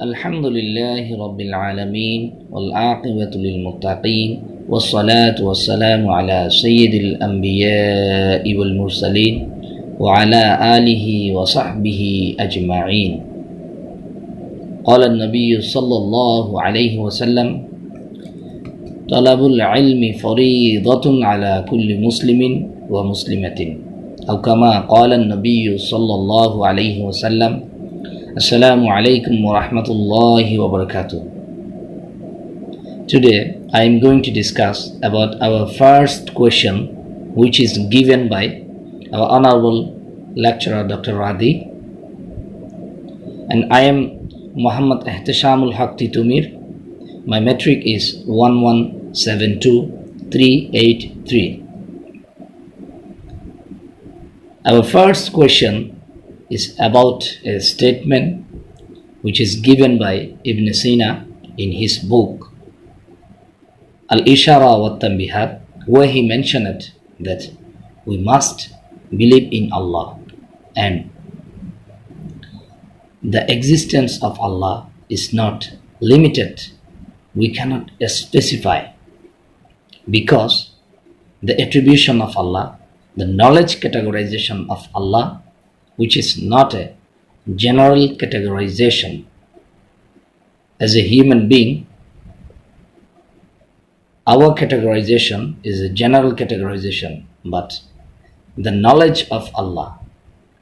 الحمد لله رب العالمين والعاقبة للمتقين والصلاة والسلام على سيد الأنبياء والمرسلين وعلى آله وصحبه أجمعين. قال النبي صلى الله عليه وسلم: طلب العلم فريضة على كل مسلم ومسلمة، أو كما قال النبي صلى الله عليه وسلم: Assalamu alaikum wa rahmatullahi wa barakatuh. Today I am going to discuss about our first question, which is given by our honorable lecturer Dr. Radi, and I am Muhammad Ihtishamul Haq Titumir. My metric is 1172383. Our first question is about a statement which is given by Ibn Sina in his book Al-Ishara wa Tanbihat, where he mentioned that we must believe in Allah and the existence of Allah is not limited. We cannot specify, because the attribution of Allah, the knowledge categorization of Allah, which is not a general categorization. As a human being, our categorization is a general categorization, but the knowledge of Allah,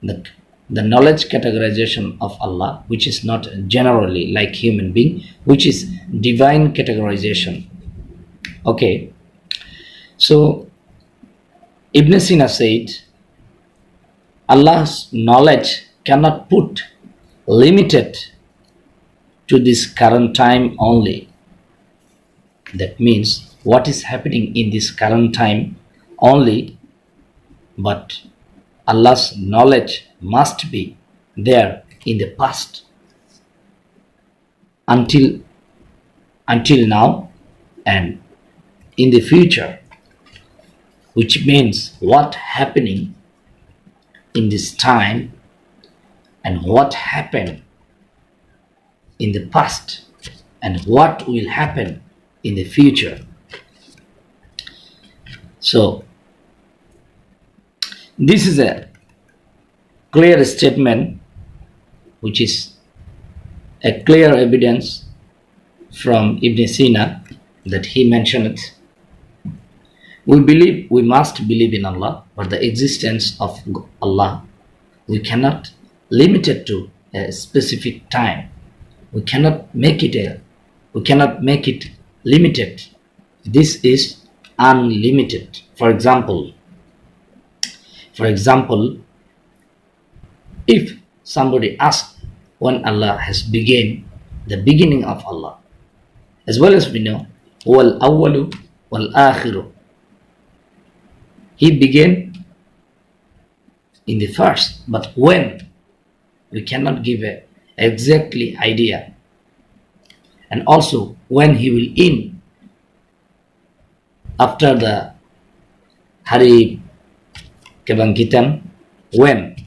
the knowledge categorization of Allah, which is not generally like human being, which is divine categorization. Okay, so Ibn Sina said, Allah's knowledge cannot put limited to this current time only. That means what is happening in this current time only, but Allah's knowledge must be there in the past until now and in the future, which means what happening in this time and what happened in the past and what will happen in the future. So this is a clear statement, which is a clear evidence from Ibn Sina that he mentioned. We must believe in Allah, but the existence of Allah, we cannot limit it to a specific time. We cannot make it limited. This is unlimited. For example, if somebody asks when Allah has begun, the beginning of Allah, as well as we know, wal awwalu wal akhiru, He began in the first, but when, we cannot give an exactly idea. And also when He will end after the Hari Kebangkitan, when.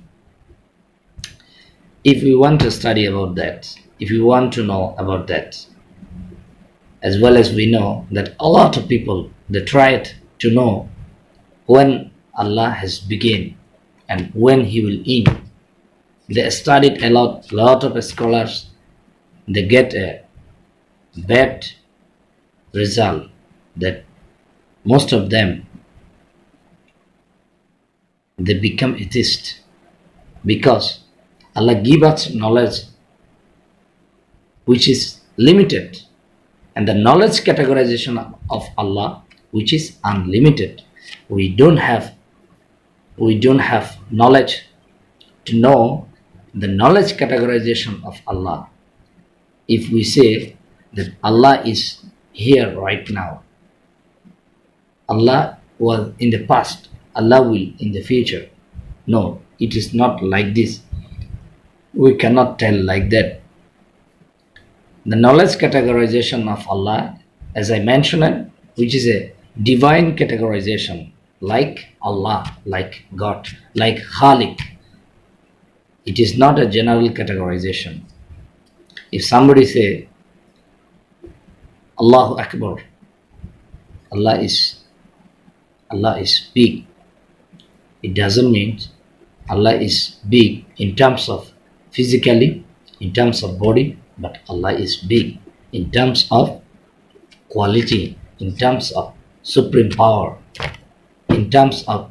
If we want to study about that, if we want to know about that, as well as we know that a lot of people, they tried to know when Allah has begun and when He will end. They studied a lot of scholars, they get a bad result, that most of them, they become atheists, because Allah gives us knowledge which is limited, and the knowledge categorization of Allah, which is unlimited. We don't have knowledge to know the knowledge categorization of Allah. If we say that Allah is here right now, Allah was in the past, Allah will in the future. No, it is not like this. We cannot tell like that. The knowledge categorization of Allah, as I mentioned, which is a divine categorization, like Allah, like God, like Khalik. It is not a general categorization. If somebody say Allahu Akbar, Allah is Allah is big, it doesn't mean Allah is big in terms of physically, in terms of body, but Allah is big in terms of quality, in terms of supreme power, in terms of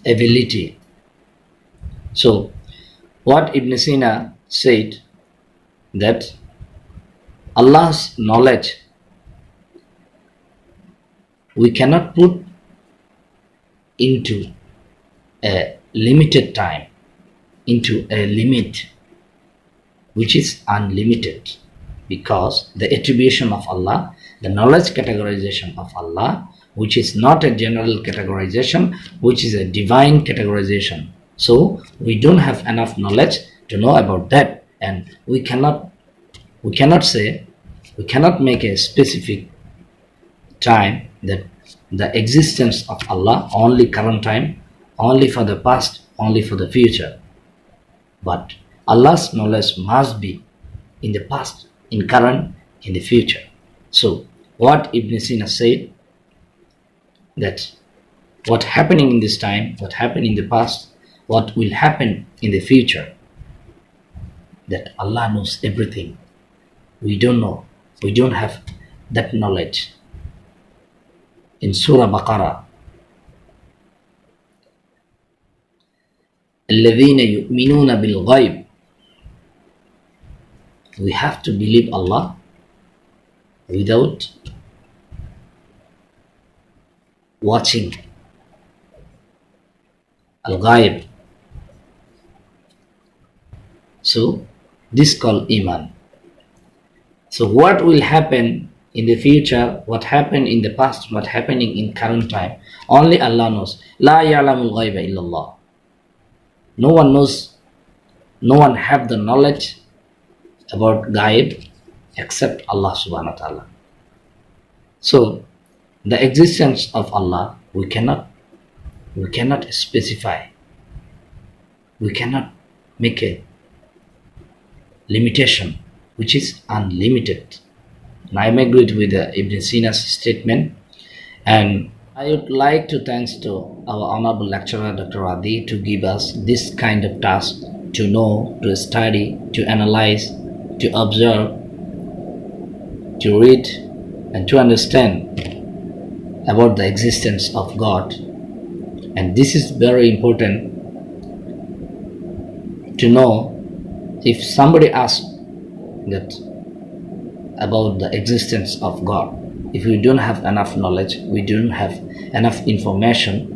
ability. So what Ibn Sina said, that Allah's knowledge we cannot put into a limited time, into a limit which is unlimited, because the attribution of Allah, the knowledge categorization of Allah, which is not a general categorization, which is a divine categorization. So we don't have enough knowledge to know about that, and we cannot say, we cannot make a specific time that the existence of Allah only current time, only for the past, only for the future. But Allah's knowledge must be in the past, in current, in the future. So what Ibn Sina said, that what happening in this time, what happened in the past, what will happen in the future, that Allah knows everything. We don't know, we don't have that knowledge. In Surah Baqarah, الَّذِينَ يُؤْمِنُونَ بِالْغَيْبِ, we have to believe Allah without watching al-ghaib. So this called iman. So what will happen in the future, what happened in the past, what happening in current time, only Allah knows. La ya'lamul ghaiba illallah. No one knows, no one have the knowledge about ghaib except Allah subhanahu wa ta'ala. So the existence of Allah, we cannot specify, we cannot make a limitation which is unlimited. And I am agreed with Ibn Sina's statement, and I would like to thanks to our honorable lecturer Dr. Adi to give us this kind of task, to know, to study, to analyze, to observe, to read, and to understand about the existence of God. And this is very important to know. If somebody asks that about the existence of God, if we don't have enough knowledge, we don't have enough information,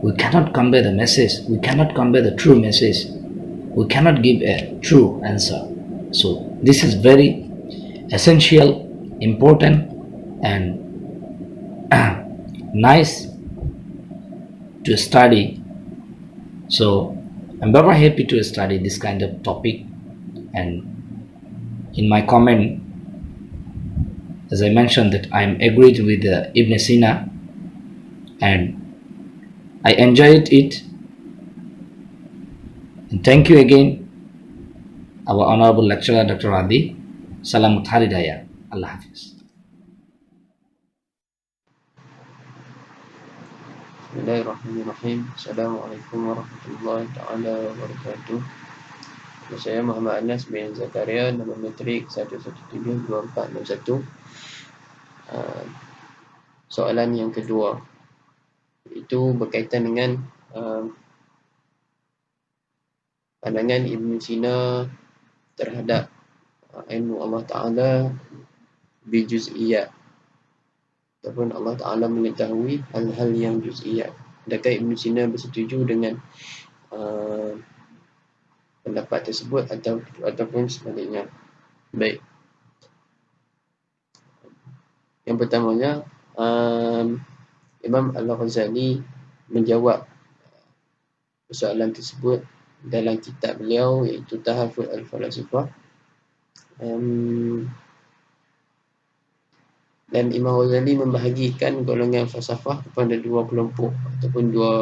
we cannot convey the message, we cannot convey the true message, we cannot give a true answer. So this is very essential, important, and nice to study. So I'm very happy to study this kind of topic. And in my comment, as I mentioned, that I am agreed with Ibn Sina, and I enjoyed it. And thank you again, our honorable lecturer Dr. Adi. Salamat Hari Raya. Allah Hafiz. Bismillahirrahmanirrahim. Assalamualaikum warahmatullahi taala wabarakatuh. Saya Muhammad Anas bin Zakaria, nama metrik 1172461. Soalan yang kedua itu berkaitan dengan pandangan Ibn Sina terhadap ilmu Allah Ta'ala bijuz'iyat, ataupun Allah Ta'ala mengetahui hal-hal yang juz'iyat. Adakah Ibn Sina bersetuju dengan pendapat tersebut ataupun sebaliknya? Baik. Yang pertamanya, Imam Al-Ghazali menjawab persoalan tersebut dalam kitab beliau, iaitu Tahafut Al-Falasifah. Dan Imam Ghazali membahagikan golongan falsafah kepada dua kelompok ataupun dua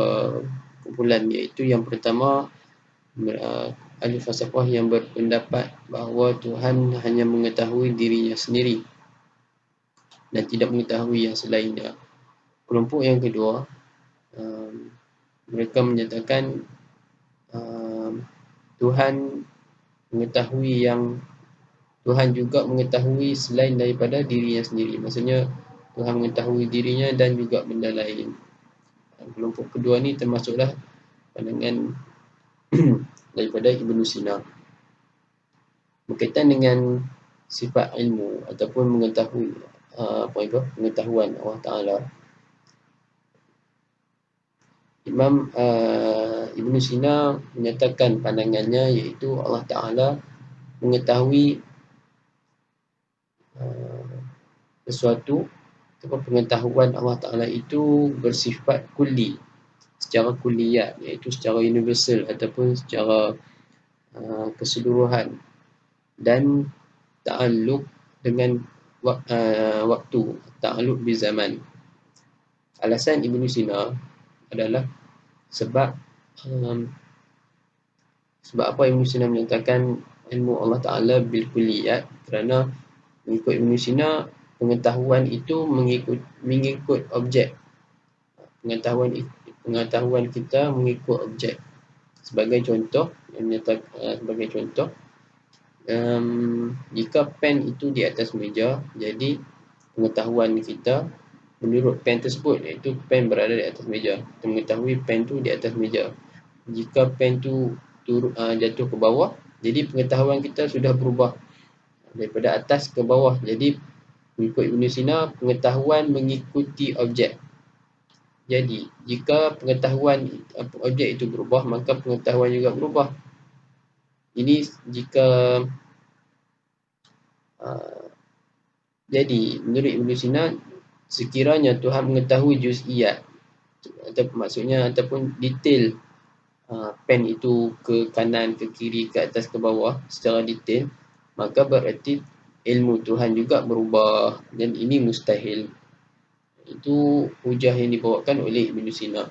kumpulan, iaitu yang pertama ahli falsafah yang berpendapat bahawa Tuhan hanya mengetahui dirinya sendiri dan tidak mengetahui yang selainnya. Kelompok yang kedua, mereka menyatakan Tuhan juga mengetahui selain daripada dirinya sendiri. Maksudnya Tuhan mengetahui dirinya dan juga benda lain. Kelompok kedua ni termasuklah pandangan daripada Ibn Sina. Berkaitan dengan sifat ilmu ataupun pengetahuan Allah Ta'ala, Imam Ibn Sina menyatakan pandangannya, iaitu Allah Ta'ala mengetahui sesuatu ataupun pengetahuan Allah Ta'ala itu bersifat kulli, secara kulliyat, iaitu secara universal ataupun secara keseluruhan, dan ta'alluq dengan waktu, ta'alluq bi zaman. Alasan Ibn Sina adalah sebab apa Ibn Sina menyatakan ilmu Allah Ta'ala bil kulliyat, kerana mengikut Ibn Sina pengetahuan itu mengikut objek. Pengetahuan kita mengikut objek. Sebagai contoh, jika pen itu di atas meja, jadi pengetahuan kita menurut pen tersebut, iaitu pen berada di atas meja, kita mengetahui pen tu di atas meja. Jika pen tu jatuh ke bawah, jadi pengetahuan kita sudah berubah daripada atas ke bawah. Jadi mengikut Ibn Sina, pengetahuan mengikuti objek. Jadi jika pengetahuan objek itu berubah, maka pengetahuan juga berubah. Ini jika jadi menurut Ibn Sina, sekiranya Tuhan mengetahui juz'iyat, ataupun detail pen itu ke kanan, ke kiri, ke atas, ke bawah secara detail, maka berarti ilmu Tuhan juga berubah, dan ini mustahil. Itu hujah yang dibawakan oleh Ibn Sina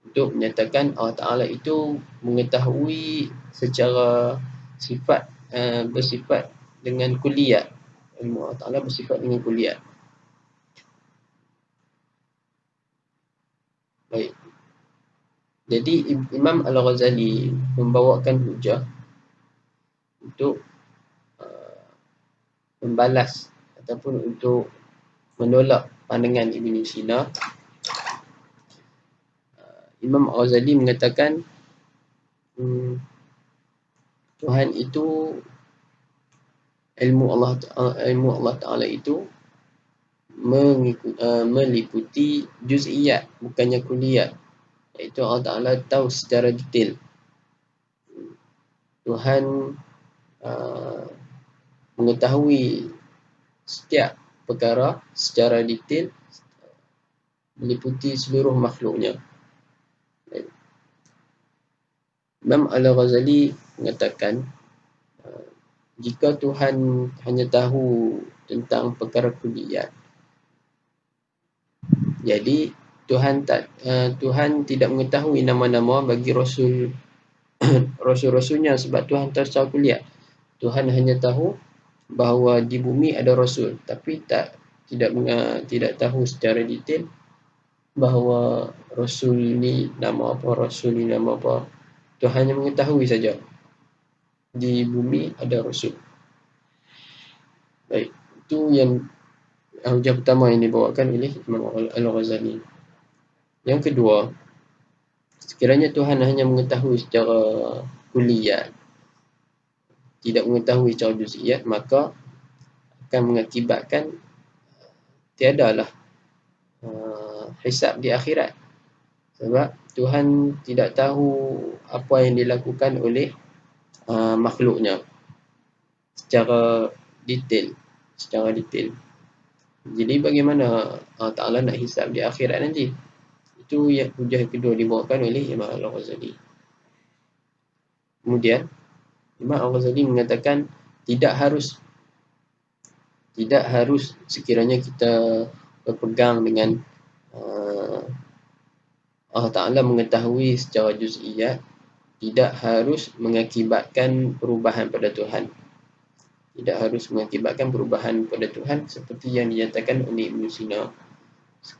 untuk menyatakan Allah Ta'ala itu mengetahui secara sifat, bersifat dengan kulliyat. Ilmu Allah Ta'ala bersifat dengan kulliyat. Baik. Jadi Imam Al-Ghazali membawakan hujah untuk membalas ataupun untuk menolak pandangan Ibn Sina. Imam Al-Ghazali mengatakan Tuhan itu, ilmu Allah Ta'ala itu meliputi juz'iyat, bukannya kulliyat, iaitu Allah Ta'ala tahu secara detail. Tuhan mengetahui setiap perkara secara detail, meliputi seluruh makhluknya. Imam Al-Ghazali mengatakan, jika Tuhan hanya tahu tentang perkara kulliyat, jadi Tuhan tidak mengetahui nama-nama bagi rasul-rasulnya, sebab Tuhan tahu secara kulliyat. Tuhan hanya tahu bahawa di bumi ada rasul, tapi tidak tahu secara detail bahawa rasul ni nama apa, rasul ni nama apa. Tuhan hanya mengetahui saja di bumi ada rasul. Baik, itu yang hujah pertama yang dibawakan oleh Imam Al-Ghazali. Yang kedua, sekiranya Tuhan hanya mengetahui secara kulliyat, tidak mengetahui secara juz'iyat, maka akan mengakibatkan tiadalah hisab di akhirat. Sebab Tuhan tidak tahu apa yang dilakukan oleh makhluknya secara detail. Jadi bagaimana Allah Ta'ala nak hisab di akhirat nanti? Itu yang hujah kedua dibawakan oleh Imam Al-Ghazali. Kemudian Imam Al-Ghazali mengatakan tidak harus sekiranya kita berpegang dengan Allah Ta'ala mengetahui secara juz'iyat, tidak harus mengakibatkan perubahan pada Tuhan. Tidak harus mengakibatkan perubahan pada Tuhan seperti yang dinyatakan oleh Ibn Sina.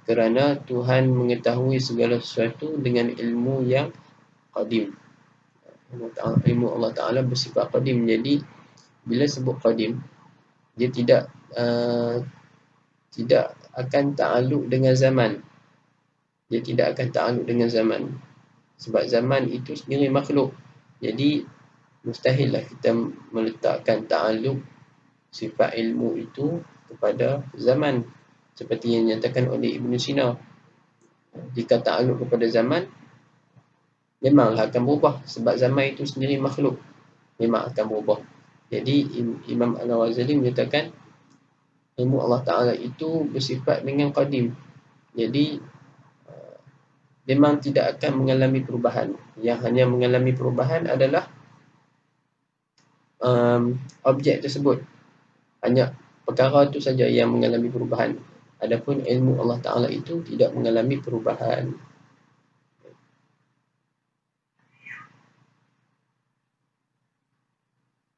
Kerana Tuhan mengetahui segala sesuatu dengan ilmu yang qadim. Ilmu Allah Ta'ala bersifat qadim. Jadi bila sebut qadim, dia tidak akan ta'aluk dengan zaman. Dia tidak akan ta'aluk dengan zaman. Sebab zaman itu sendiri makhluk. Jadi mustahillah kita meletakkan ta'aluk sifat ilmu itu kepada zaman. Seperti yang dinyatakan oleh Ibn Sina. Jika ta'aluk kepada zaman, memanglah akan berubah. Sebab zaman itu sendiri makhluk. Memang akan berubah. Jadi Imam Al-Ghazali menyatakan ilmu Allah Ta'ala itu bersifat dengan qadim. Jadi memang tidak akan mengalami perubahan. Yang hanya mengalami perubahan adalah objek tersebut. Hanya perkara itu saja yang mengalami perubahan. Adapun ilmu Allah Ta'ala itu tidak mengalami perubahan.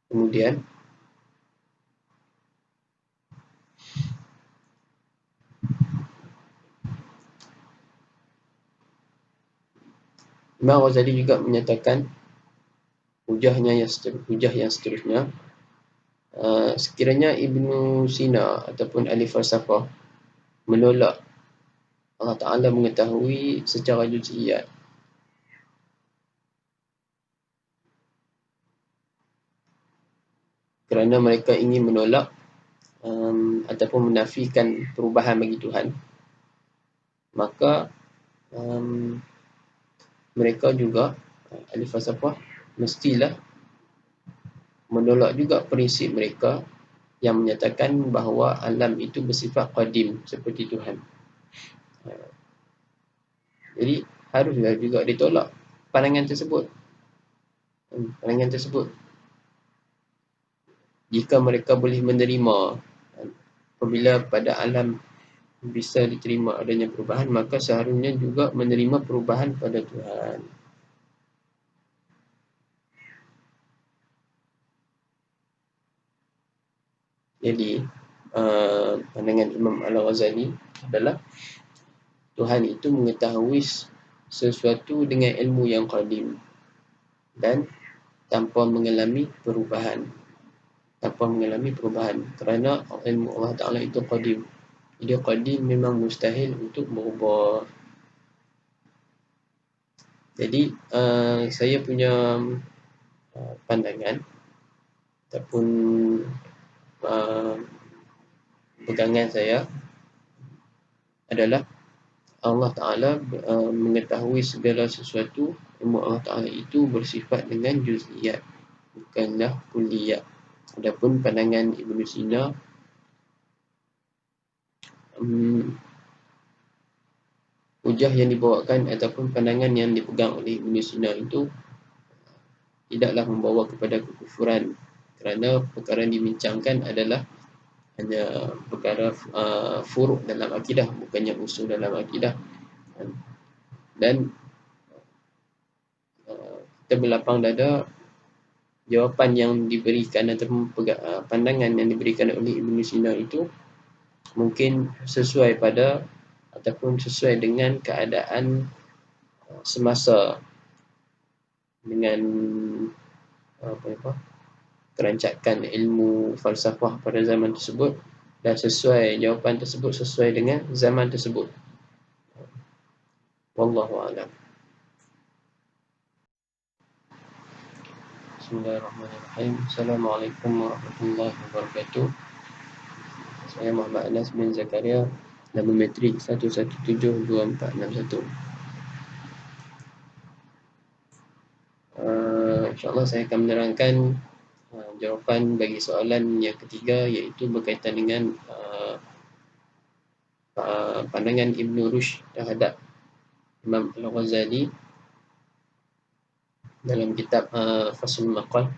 Kemudian Imam Ghazali juga menyatakan hujah yang seterusnya, sekiranya Ibn Sina ataupun ahli falsafah menolak Allah Ta'ala mengetahui secara juz'iyat, kerana mereka ingin menolak ataupun menafikan perubahan bagi Tuhan, maka mereka juga ahli falsafah mestilah menolak juga prinsip mereka yang menyatakan bahawa alam itu bersifat qadim seperti Tuhan. Jadi haruslah juga ditolak pandangan tersebut. Jika mereka boleh menerima, apabila pada alam bisa diterima adanya perubahan, maka seharusnya juga menerima perubahan pada Tuhan. Jadi pandangan Imam Al-Ghazali adalah Tuhan itu mengetahui sesuatu dengan ilmu yang qadim dan tanpa mengalami perubahan. Kerana ilmu Allah Ta'ala itu qadim. Dia qadim, memang mustahil untuk berubah. Jadi saya punya pandangan ataupun pegangan saya adalah Allah Ta'ala mengetahui segala sesuatu. Ilmu Allah Ta'ala itu bersifat dengan juz'iyat, bukanlah kulliyat. Adapun pandangan Ibn Sina, hujah yang dibawakan ataupun pandangan yang dipegang oleh Ibn Sina itu tidaklah membawa kepada kekufuran, kerana perkara yang dibincangkan adalah hanya perkara furuk dalam akidah, bukannya usul dalam akidah. Dan kita berlapang dada jawapan yang diberikan ataupun pandangan yang diberikan oleh Ibn Sina itu mungkin sesuai pada ataupun sesuai dengan keadaan semasa, dengan kerancakan ilmu falsafah pada zaman tersebut, dan jawapan tersebut sesuai dengan zaman tersebut. Wallahu a'lam. Bismillahirrahmanirrahim. Assalamualaikum warahmatullahi wabarakatuh. Saya Muhammad Anas bin Zakaria, nama metrik 1172461. InsyaAllah saya akan menerangkan jawapan bagi soalan yang ketiga, iaitu berkaitan dengan pandangan Ibn Rushd terhadap Imam Al-Ghazali dalam kitab Faslul Maqal,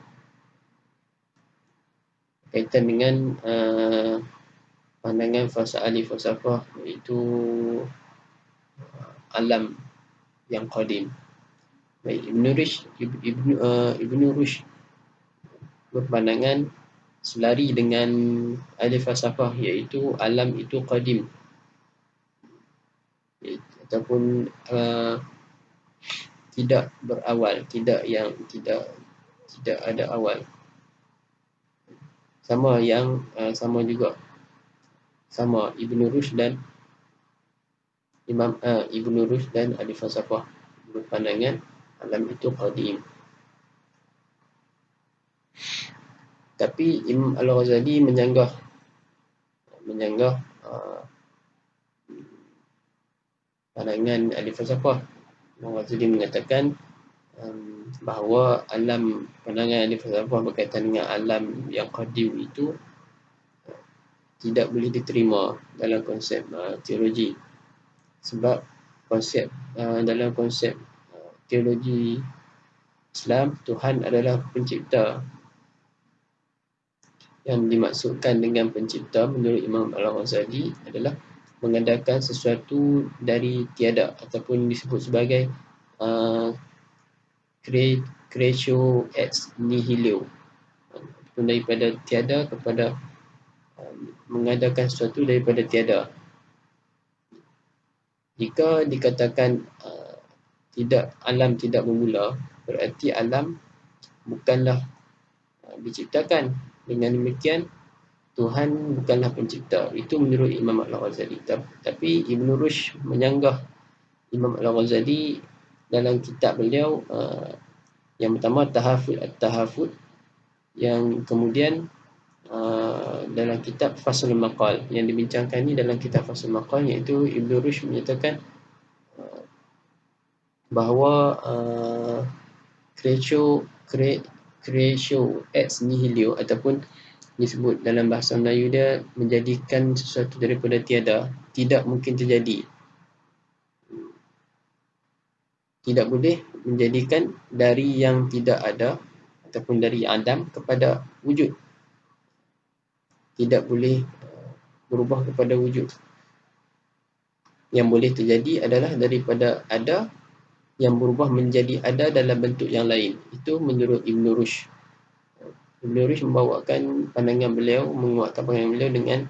berkaitan dengan pandangan ahli falsafah, iaitu alam yang qadim. Baik, Ibnu Rushd berpandangan selari dengan ahli falsafah, iaitu alam itu qadim, ataupun tidak berawal, tidak ada awal. Sama juga sama Ibnu Rushd dan Ibnu Rushd dan ahli falsafah berpandangan alam itu qadim. Tapi Imam Al-Ghazali menyanggah pandangan ahli falsafah. Imam Al-Ghazali mengatakan bahawa pandangan ahli falsafah berkaitan dengan alam yang qadim itu tidak boleh diterima dalam konsep teologi, sebab dalam konsep teologi Islam, Tuhan adalah pencipta. Yang dimaksudkan dengan pencipta menurut Imam Al-Ghazali adalah mengadakan sesuatu dari tiada, ataupun disebut sebagai creatio ex nihilo, daripada tiada kepada mengadakan sesuatu daripada tiada. Jika dikatakan alam tidak bermula, berarti alam bukanlah diciptakan. Dengan demikian, Tuhan bukanlah pencipta. Itu menurut Imam Al-Ghazali. Tapi Ibn Rushd menyanggah Imam Al-Ghazali dalam kitab beliau, yang pertama Tahafut At-Tahafut, yang kemudian dalam kitab Faslul Maqal, yang dibincangkan ni dalam kitab Faslul Maqal, iaitu Ibn Rushd menyatakan bahawa creatio ex nihilo, ataupun disebut dalam bahasa Melayu dia, menjadikan sesuatu daripada tiada, tidak mungkin terjadi. Tidak boleh menjadikan dari yang tidak ada, ataupun dari Adam kepada wujud. Tidak boleh berubah kepada wujud. Yang boleh terjadi adalah daripada ada yang berubah menjadi ada dalam bentuk yang lain. Itu menurut Ibn Rushd. Ibn Rushd membawakan pandangan beliau, menguatkan pandangan beliau dengan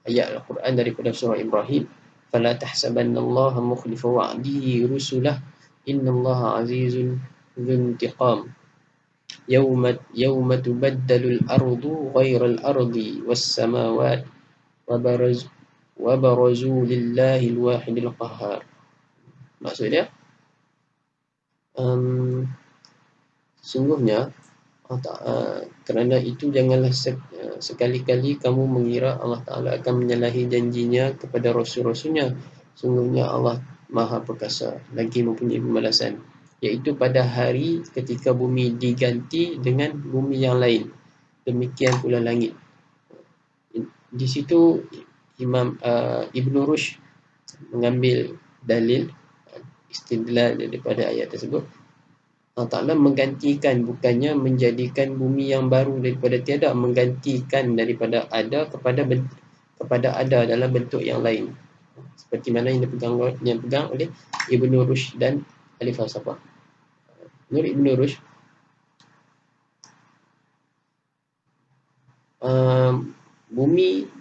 ayat Al-Quran daripada surah Ibrahim. فَلَا تَحْسَبَنَّ اللَّهَ مُخْلِفَ وَعْدِهِ رُسُلَهُ إِنَّ اللَّهَ عَزِيزٌ ذُو انْتِقَامٍ يَوْمَ تُبَدَّلُ الْأَرْضُ غَيْرَ الْأَرْضِ وَالسَّمَاوَاتُ وَبَرَزُوا لِلَّهِ الْوَاحِدِ الْقَهَّارِ. Maksudnya, sungguhnya kerana itu janganlah sekali-kali kamu mengira Allah Ta'ala akan menyalahi janjinya kepada Rasul-Rasulnya. Sungguhnya Allah Maha Perkasa, lagi mempunyai pembalasan, iaitu pada hari ketika bumi diganti dengan bumi yang lain. Demikian pula langit. Di situ Imam Ibn Rushd mengambil dalil istidlal daripada ayat tersebut. Allah Ta'ala menggantikan, bukannya menjadikan bumi yang baru daripada tiada, menggantikan daripada ada kepada ada dalam bentuk yang lain, seperti mana yang dipegang oleh Ibn Rushd dan ahli falsafah. Menurut Ibn Rushd, bumi,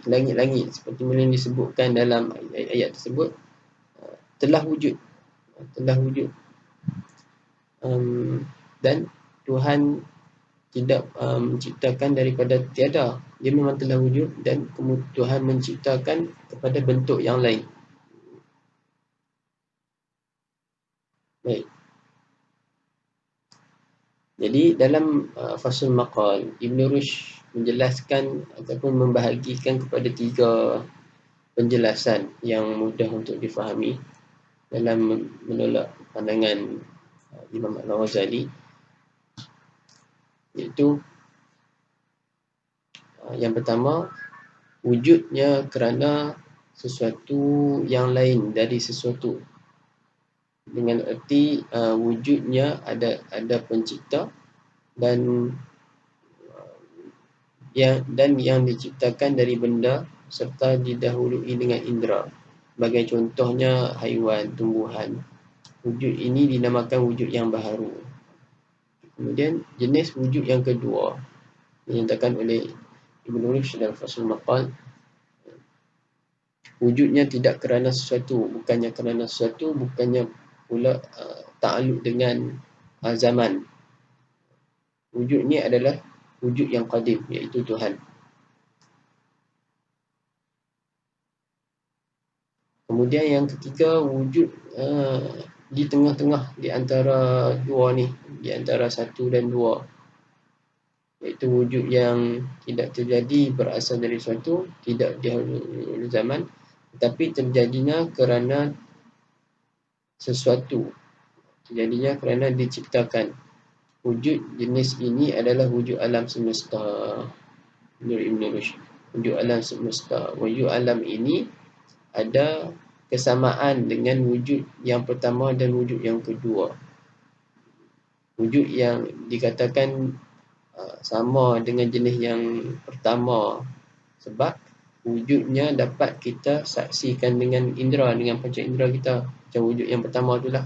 langit-langit, seperti mana yang disebutkan dalam ayat tersebut, telah wujud, dan Tuhan tidak menciptakan daripada tiada. Dia memang telah wujud, dan Tuhan menciptakan kepada bentuk yang lain. Baik. Jadi dalam Faslul Maqal, Ibn Rushd menjelaskan ataupun membahagikan kepada 3 penjelasan yang mudah untuk difahami dalam menolak pandangan Imam Al-Ghazali, iaitu yang pertama, wujudnya kerana sesuatu yang lain dari sesuatu, dengan erti wujudnya ada pencipta dan yang diciptakan dari benda serta didahului dengan indera. Sebagai contohnya haiwan, tumbuhan. Wujud ini dinamakan wujud yang baharu. Kemudian jenis wujud yang kedua dinyatakan oleh Ibn Rushd dalam Faslul Maqal, wujudnya tidak kerana sesuatu, bukannya kerana sesuatu, bukannya pula ta'alluq dengan zaman. Wujud ni adalah wujud yang qadim, iaitu Tuhan. Kemudian yang ketiga, wujud di tengah-tengah di antara dua ni, di antara satu dan dua, iaitu wujud yang tidak terjadi berasal dari suatu, tidak dahulu zaman, tetapi terjadinya kerana sesuatu, terjadinya kerana diciptakan. Wujud jenis ini adalah wujud alam semesta. Menurut Ibn Rushd, wujud alam semesta. Wujud alam ini ada kesamaan dengan wujud yang pertama dan wujud yang kedua. Wujud yang dikatakan sama dengan jenis yang pertama sebab wujudnya dapat kita saksikan dengan indera, dengan panca indera kita. Macam wujud yang pertama itulah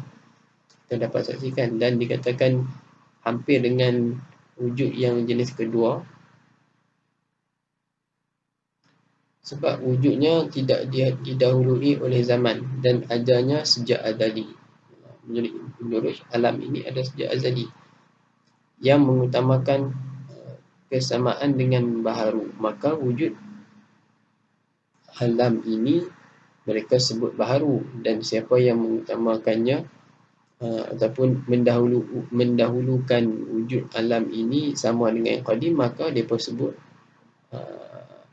kita dapat saksikan, dan dikatakan hampir dengan wujud yang jenis kedua sebab wujudnya tidak didahului oleh zaman dan adanya sejak azali. Menurut alam ini ada sejak azali yang mengutamakan kesamaan dengan baharu. Maka wujud alam ini mereka sebut baharu, dan siapa yang mengutamakannya ataupun mendahulukan wujud alam ini sama dengan yang qadim, maka mereka sebut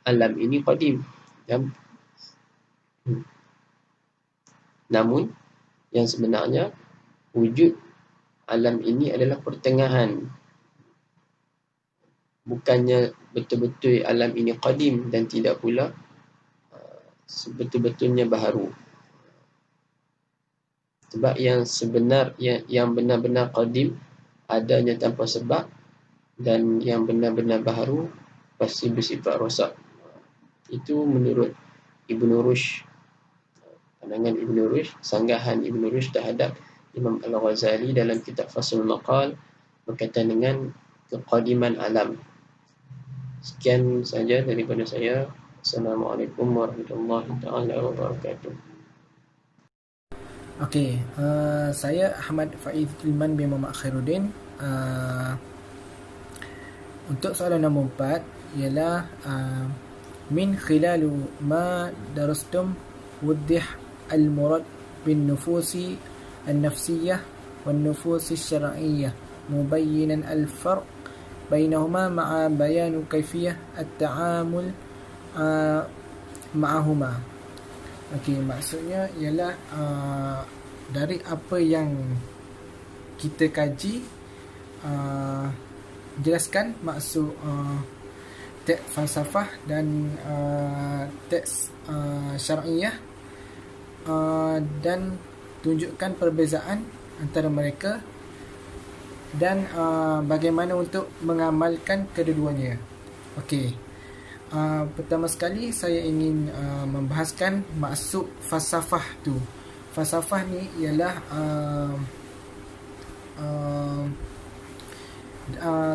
alam ini qadim. Namun yang sebenarnya wujud alam ini adalah pertengahan, bukannya betul-betul alam ini qadim dan tidak pula sebetul-betulnya baharu. Sebab yang sebenar, yang benar-benar qadim adanya tanpa sebab, dan yang benar-benar baharu pasti bersifat rosak. Itu menurut Ibn Rushd, pandangan Ibn Rushd, sanggahan Ibn Rushd terhadap Imam Al-Ghazali dalam kitab Faslul Maqal berkaitan dengan keqadiman alam. Sekian saja daripada saya. Assalamualaikum warahmatullahi taala wabarakatuh. Okey, saya Ahmad Faiz Ilman bin Muhammad Khairuddin. Untuk soalan nombor 4 ialah min khilalu ma darastum wuddih al-murad bin nufusi al-nafsiyah wal nufusi al-syar'iyyah mubayyinan al-farq bainahuma ma'a bayan kaifiyah at-ta'amul ma'ahuma. Okey, maksudnya ialah dari apa yang kita kaji, jelaskan maksud teks falsafah dan teks syar'iyah, dan tunjukkan perbezaan antara mereka dan bagaimana untuk mengamalkan kedua-duanya. Okey. Pertama sekali saya ingin membahaskan maksud falsafah tu. Falsafah ni ialah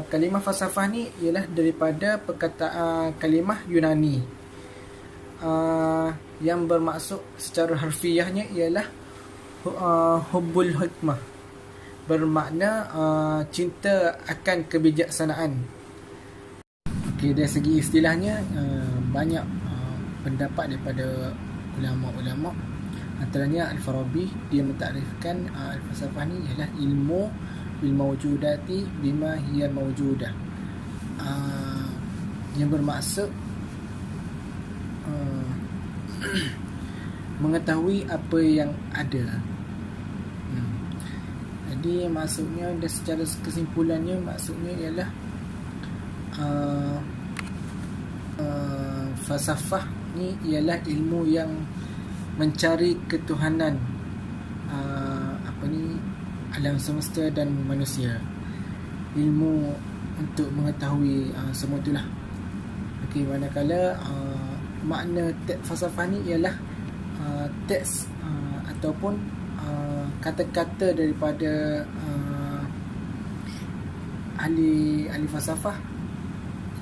kalimah falsafah ni ialah daripada perkataan kalimah Yunani yang bermaksud secara harfiahnya ialah hubbul hikmah, bermakna cinta akan kebijaksanaan. Dari segi istilahnya banyak pendapat daripada ulama-ulama. Antaranya Al-Farabi, dia mentakrifkan al-falsafah ni ialah ilmu bil mawjudati bima hiya mawjudah, yang bermaksud mengetahui apa yang ada. Jadi maksudnya, dan secara kesimpulannya maksudnya ialah falsafah ni ialah ilmu yang mencari ketuhanan alam semesta dan manusia. Ilmu untuk mengetahui semua itulah. Okey, manakala makna falsafah ni ialah teks ataupun kata-kata daripada ahli falsafah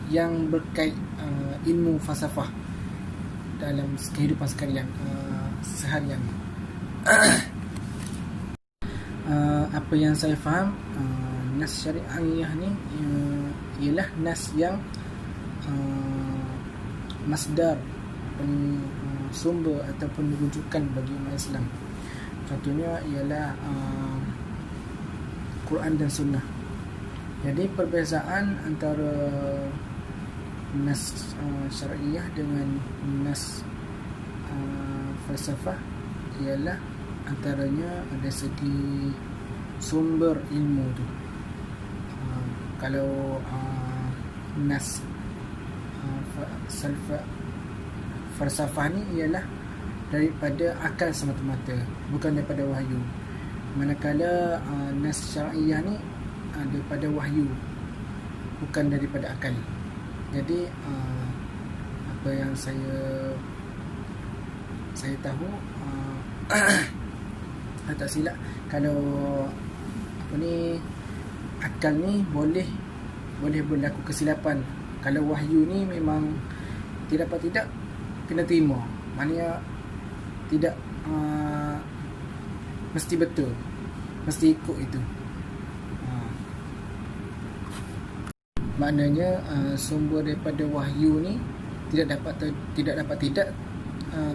yang berkait ilmu falsafah dalam kehidupan sekalian seharian. Apa yang saya faham, nas syariah ni ialah nas yang masdar, sumber ataupun rujukan bagi umat Islam. Contohnya ialah Quran dan Sunnah. Jadi perbezaan antara nas syariah dengan nas falsafah ialah antaranya dari segi sumber ilmu tu. Kalau nas falsafah ni ialah daripada akal semata-mata, bukan daripada wahyu. Manakala nas syariah ni daripada wahyu, bukan daripada akal. Jadi apa yang saya tahu, tak silap, kalau akal ni boleh berlaku kesilapan. Kalau wahyu ni memang tidak kena terima, maknanya tidak mesti betul, mesti ikut itu. Maknanya sumber daripada wahyu ni tidak dapat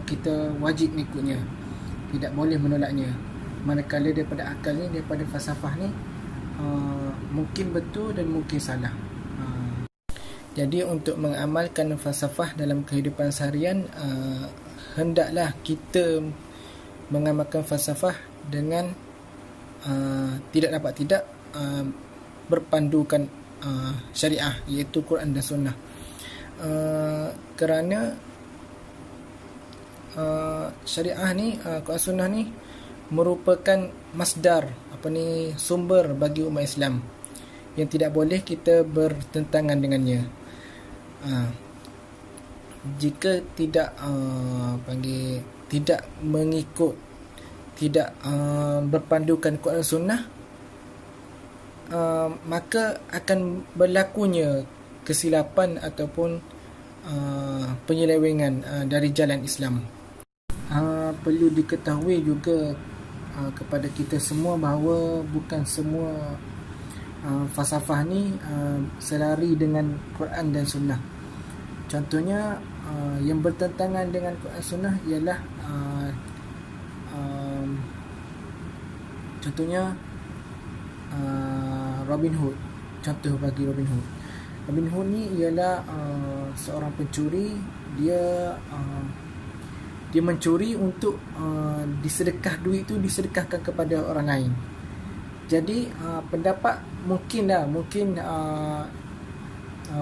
kita wajib mengikutnya, tidak boleh menolaknya. Manakala daripada akal ni, daripada falsafah ni, mungkin betul dan mungkin salah. Jadi untuk mengamalkan falsafah dalam kehidupan seharian, hendaklah kita mengamalkan falsafah dengan tidak berpandukan syariah, iaitu Quran dan Sunnah. Kerana syariah ni, Quran Sunnah ni merupakan masdar, sumber bagi umat Islam yang tidak boleh kita bertentangan dengannya. Jika tidak tidak mengikut, tidak berpandukan Quran Sunnah, maka akan berlakunya kesilapan ataupun penyelewengan dari jalan Islam. Perlu diketahui juga kepada kita semua bahawa bukan semua falsafah ni selari dengan Quran dan Sunnah. Contohnya yang bertentangan dengan Quran Sunnah ialah contohnya Robin Hood. Contoh bagi Robin Hood. Robin Hood ni ialah seorang pencuri. Dia mencuri untuk duit tu disedekahkan kepada orang lain. Jadi pendapat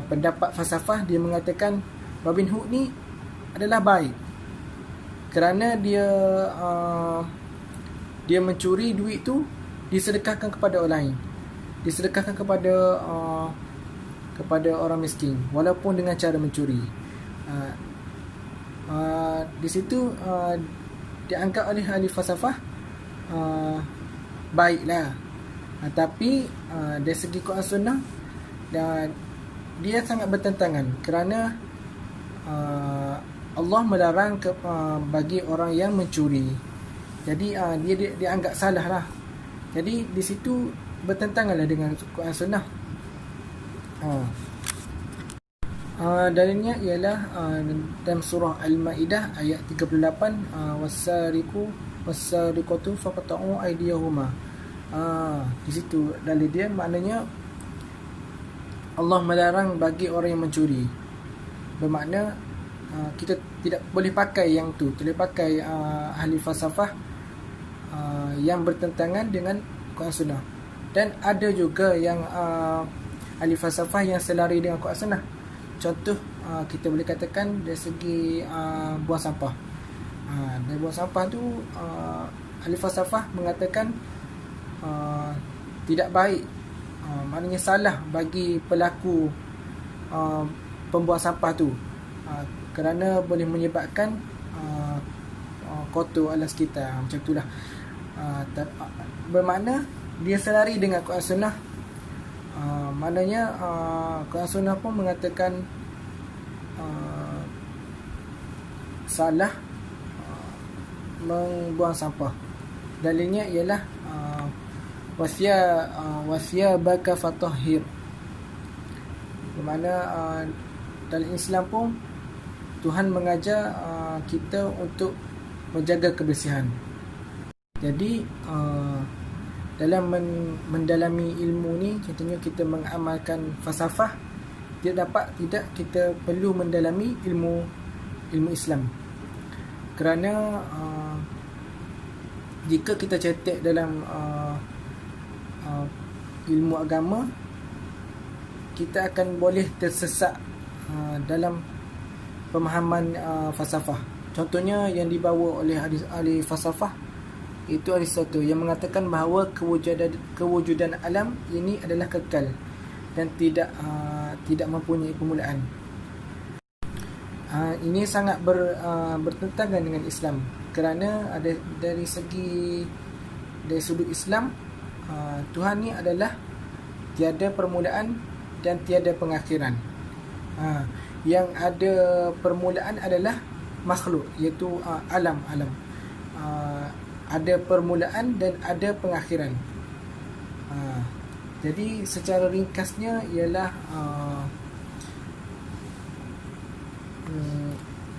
pendapat falsafah dia mengatakan Robin Hood ni adalah baik kerana dia mencuri duit tu disedekahkan kepada orang lain, disedekahkan kepada orang miskin walaupun dengan cara mencuri. Di situ dianggap oleh ahli falsafah baiklah. Tapi dari segi Quran Sunnah dia sangat bertentangan kerana Allah melarang bagi orang yang mencuri. Jadi dia anggap salah lah. Jadi di situ bertentanganlah dengan Quran Sunnah. Dalilnya ialah dalam surah Al-Maidah ayat 38, was-sariqatu faqta'u aydiyahuma. Di situ dalil dia, maknanya Allah melarang bagi orang yang mencuri. Bermakna kita tidak boleh pakai yang tu, tidak boleh pakai ahli falsafah yang bertentangan dengan Quran Sunnah. Dan ada juga yang ahli falsafah yang selari dengan Quran Sunnah. Contoh kita boleh katakan dari segi buang sampah. Dari buang sampah tu ahli falsafah mengatakan tidak baik, maknanya salah bagi pelaku pembuang sampah tu, kerana boleh menyebabkan kotor alam sekitar, macam itulah. Bermakna dia selari dengan Quran Sunnah. Maknanya Quran Sunnah pun mengatakan salah membuang sampah. Dalilnya ialah wasya baka fatahhir. Bermakna dalam Islam pun Tuhan mengajar kita untuk menjaga kebersihan. Jadi dalam mendalami ilmu ni, contohnya kita mengamalkan falsafah, tidak kita perlu mendalami ilmu Islam. Kerana jika kita cetek dalam ilmu agama, kita akan boleh tersesat dalam pemahaman falsafah. Contohnya yang dibawa oleh ahli falsafah itu Aristotle yang mengatakan bahawa kewujudan alam ini adalah kekal dan tidak mempunyai permulaan. Ini sangat bertentangan dengan Islam, kerana ada dari sudut Islam, Tuhan ni adalah tiada permulaan dan tiada pengakhiran. Yang ada permulaan adalah makhluk, iaitu alam. Ada permulaan dan ada pengakhiran. Jadi secara ringkasnya ialah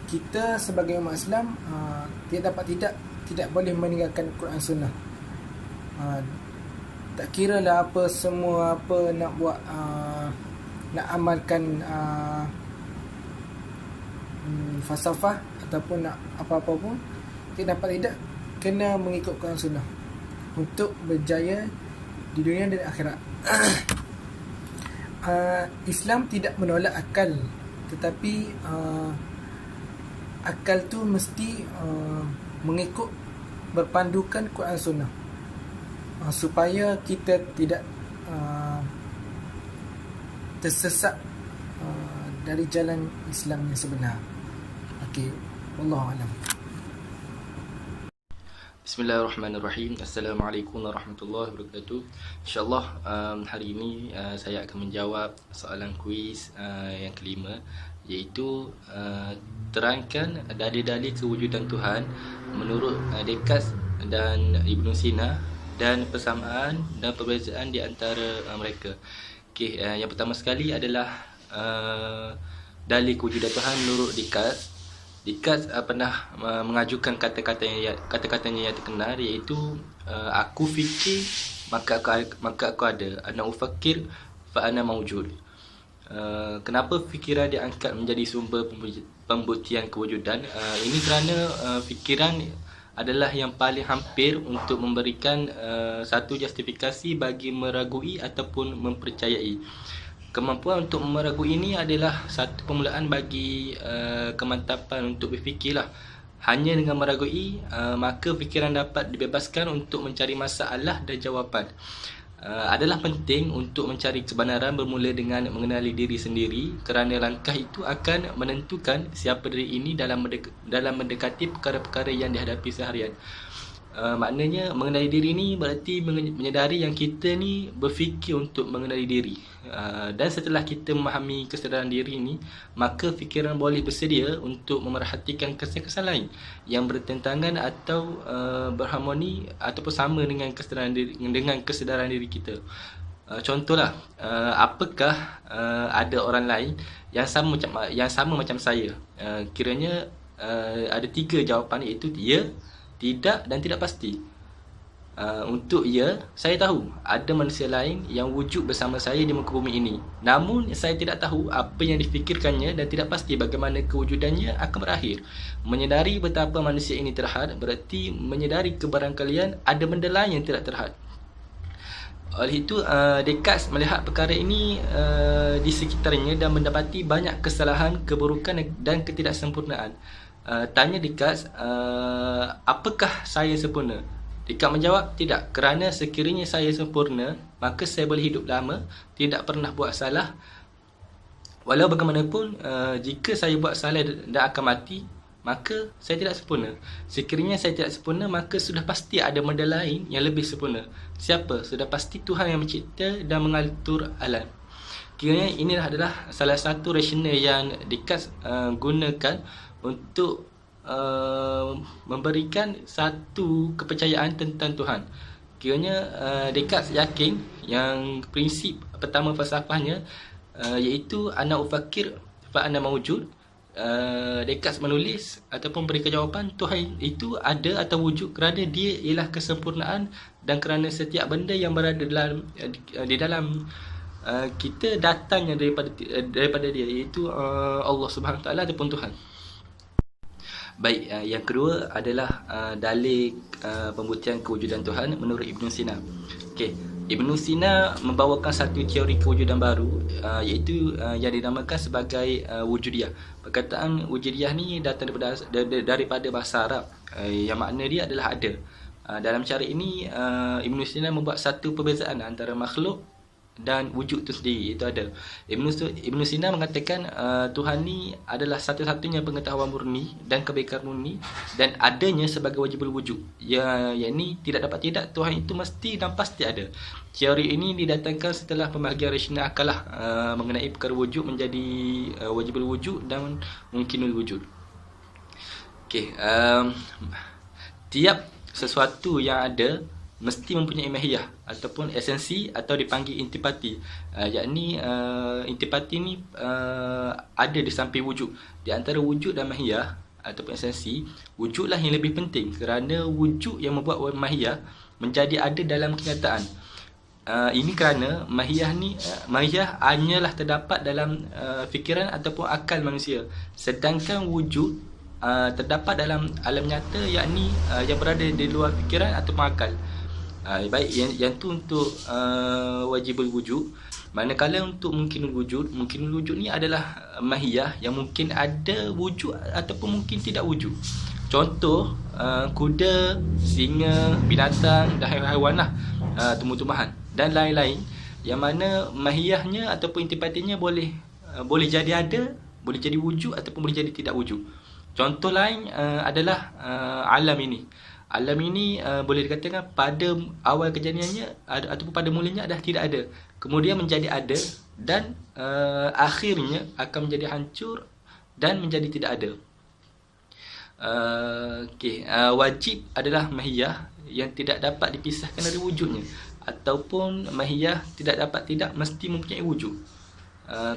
kita sebagai umat Islam tidak boleh meninggalkan Quran Sunnah. Tak kira lah apa semua apa nak buat, nak amalkan falsafah ataupun nak apa-apa pun, tidak kena mengikut Quran Sunnah untuk berjaya di dunia dan akhirat. Islam tidak menolak akal, tetapi akal tu mesti mengikut, berpandukan Quran Sunnah, supaya kita tidak tersesat dari jalan Islam yang sebenar. Okey, wallahu alam. Bismillahirrahmanirrahim. Assalamualaikum warahmatullahi wabarakatuh. InsyaAllah hari ini saya akan menjawab soalan kuis yang kelima, iaitu terangkan dalil-dalil kewujudan Tuhan menurut Descartes dan Ibn Sina, dan persamaan dan perbezaan di antara mereka. Okey, yang pertama sekali adalah dalil kewujudan Tuhan menurut Descartes. Descartes pernah mengajukan kata-katanya yang terkenal, iaitu aku fikir maka aku ada, ana ufakir fa ana maujud. Kenapa fikiran diangkat menjadi sumber pembuktian kewujudan? Ini kerana fikiran adalah yang paling hampir untuk memberikan satu justifikasi bagi meragui ataupun mempercayai. Kemampuan untuk meragui ini adalah satu permulaan bagi kemantapan untuk berfikirlah. Hanya dengan meragui, maka fikiran dapat dibebaskan untuk mencari masalah dan jawapan. Adalah penting untuk mencari kebenaran bermula dengan mengenali diri sendiri, kerana langkah itu akan menentukan siapa diri ini dalam mendekati perkara-perkara yang dihadapi seharian. Maknanya mengenali diri ni berarti menyedari yang kita ni berfikir untuk mengenali diri. Dan setelah kita memahami kesedaran diri ni, maka fikiran boleh bersedia untuk memerhatikan kesan-kesan lain yang bertentangan atau berharmoni ataupun sama dengan kesedaran diri kita. Contohlah, apakah ada orang lain yang sama macam saya? Kiranya ada 3 jawapan, iaitu ya, tidak dan tidak pasti. Untuk ya, saya tahu ada manusia lain yang wujud bersama saya di muka bumi ini. Namun saya tidak tahu apa yang difikirkannya dan tidak pasti bagaimana kewujudannya akan berakhir. Menyedari betapa manusia ini terhad berarti menyedari kebarangkalian ada benda lain yang tidak terhad. Oleh itu, Descartes melihat perkara ini di sekitarnya dan mendapati banyak kesalahan, keburukan dan ketidaksempurnaan. Tanya Descartes, apakah saya sempurna? Descartes menjawab, tidak, kerana sekiranya saya sempurna, maka saya boleh hidup lama, tidak pernah buat salah. Walau bagaimanapun, jika saya buat salah dan akan mati, maka saya tidak sempurna. Sekiranya saya tidak sempurna, maka sudah pasti ada model lain yang lebih sempurna. Siapa? Sudah pasti Tuhan yang mencipta dan mengatur alam. Kiranya ini adalah salah satu rasional yang Descartes gunakan untuk memberikan satu kepercayaan tentang Tuhan. Kiranya Descartes yakin yang prinsip pertama falsafahnya iaitu ana ufakir fa ana mawjud. Descartes menulis ataupun berikan jawapan Tuhan itu ada atau wujud kerana dia ialah kesempurnaan dan kerana setiap benda yang berada di dalam kita datangnya daripada dia, iaitu Allah Subhanahu Wa Taala ataupun Tuhan. Baik, yang kedua adalah dalil pembuktian kewujudan Tuhan menurut Ibn Sina. Okey, Ibn Sina membawakan satu teori kewujudan baru, iaitu yang dinamakan sebagai wujudiyah. Perkataan wujudiyah ni datang daripada bahasa Arab, yang makna dia adalah ada. Dalam cara ini Ibn Sina membuat satu perbezaan antara makhluk dan wujud itu sendiri, itu ada. Ibn Sina mengatakan Tuhan ni adalah satu-satunya pengetahuan murni dan kebaikan murni, dan adanya sebagai wajibul wujud. Yang ni tidak dapat tidak, Tuhan itu mesti dan pasti ada. Teori ini didatangkan setelah pembahagian rasional akal mengenai perkara wujud menjadi wajibul wujud dan mungkinul wujud. Okey, tiap sesuatu yang ada mesti mempunyai mahiyah ataupun esensi atau dipanggil intipati. Yakni intipati ni ada di samping wujud. Di antara wujud dan mahiyah ataupun esensi, wujudlah yang lebih penting kerana wujud yang membuat mahiyah menjadi ada dalam kenyataan. Ini kerana mahiyah hanyalah terdapat dalam fikiran ataupun akal manusia, sedangkan wujud terdapat dalam alam nyata, yakni yang berada di luar fikiran ataupun akal. Baik, yang tu untuk wajibul wujud. Manakala untuk mungkinul wujud ni adalah mahiyah yang mungkin ada wujud ataupun mungkin tidak wujud. Contoh kuda, singa, binatang dan haiwan tumbuh-tumbuhan dan lain-lain, yang mana mahiyahnya ataupun intipatinya boleh jadi ada, boleh jadi wujud ataupun boleh jadi tidak wujud. Contoh lain adalah alam ini. Alam ini boleh dikatakan pada awal kejadiannya ataupun pada mulanya dah tidak ada, kemudian menjadi ada, dan akhirnya akan menjadi hancur dan menjadi tidak ada. Wajib adalah mahiyah yang tidak dapat dipisahkan dari wujudnya, ataupun mahiyah tidak dapat tidak mesti mempunyai wujud.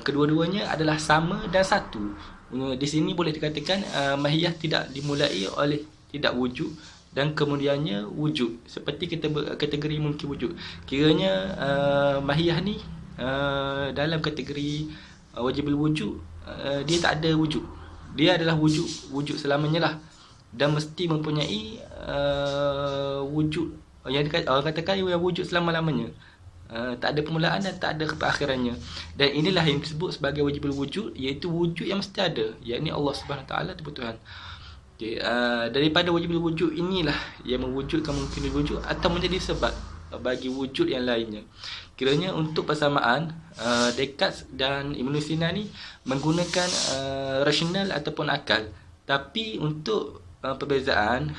Kedua-duanya adalah sama dan satu. Di sini boleh dikatakan mahiyah tidak dimulai oleh tidak wujud dan kemudiannya wujud, seperti kita kategori mungkin wujud. Kiranya mahiyah ni dalam kategori wajibul wujud, dia tak ada wujud. Dia adalah wujud selamanya lah, dan mesti mempunyai wujud yang orang katakan yang wujud selama-lamanya. Tak ada permulaan dan tak ada keakhirannya. Dan inilah yang disebut sebagai wajibul wujud, iaitu wujud yang mesti ada, yakni Allah Subhanahu Taala itu Tuhan. Daripada wajibul wujud inilah yang mewujudkan mungkinul wujud atau menjadi sebab bagi wujud yang lainnya. Kiranya untuk persamaan, Descartes dan Ibn Sina ni menggunakan rasional ataupun akal. Tapi untuk perbezaan,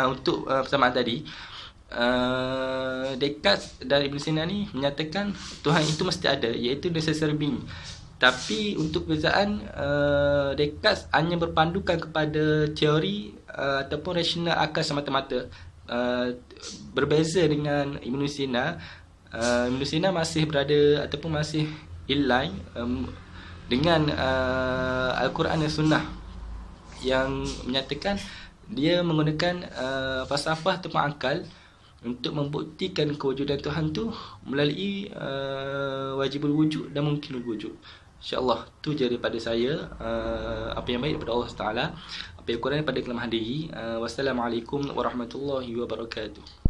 untuk persamaan tadi, Descartes dan Ibn Sina ni menyatakan Tuhan itu mesti ada, iaitu necessary being. Tapi untuk perbezaan, Descartes hanya berpandukan kepada teori ataupun rasional akal semata-mata. Berbeza dengan Ibn Sina, Ibn Sina masih berada ataupun masih inline dengan Al-Quran dan Sunnah, yang menyatakan dia menggunakan falsafah ataupun akal untuk membuktikan kewujudan Tuhan tu melalui wajibul wujud dan mungkinul wujud. InsyaAllah tu je daripada saya, apa yang baik daripada Allah Taala, apa yang kurang daripada kelemahan diri. Wassalamualaikum warahmatullahi wabarakatuh.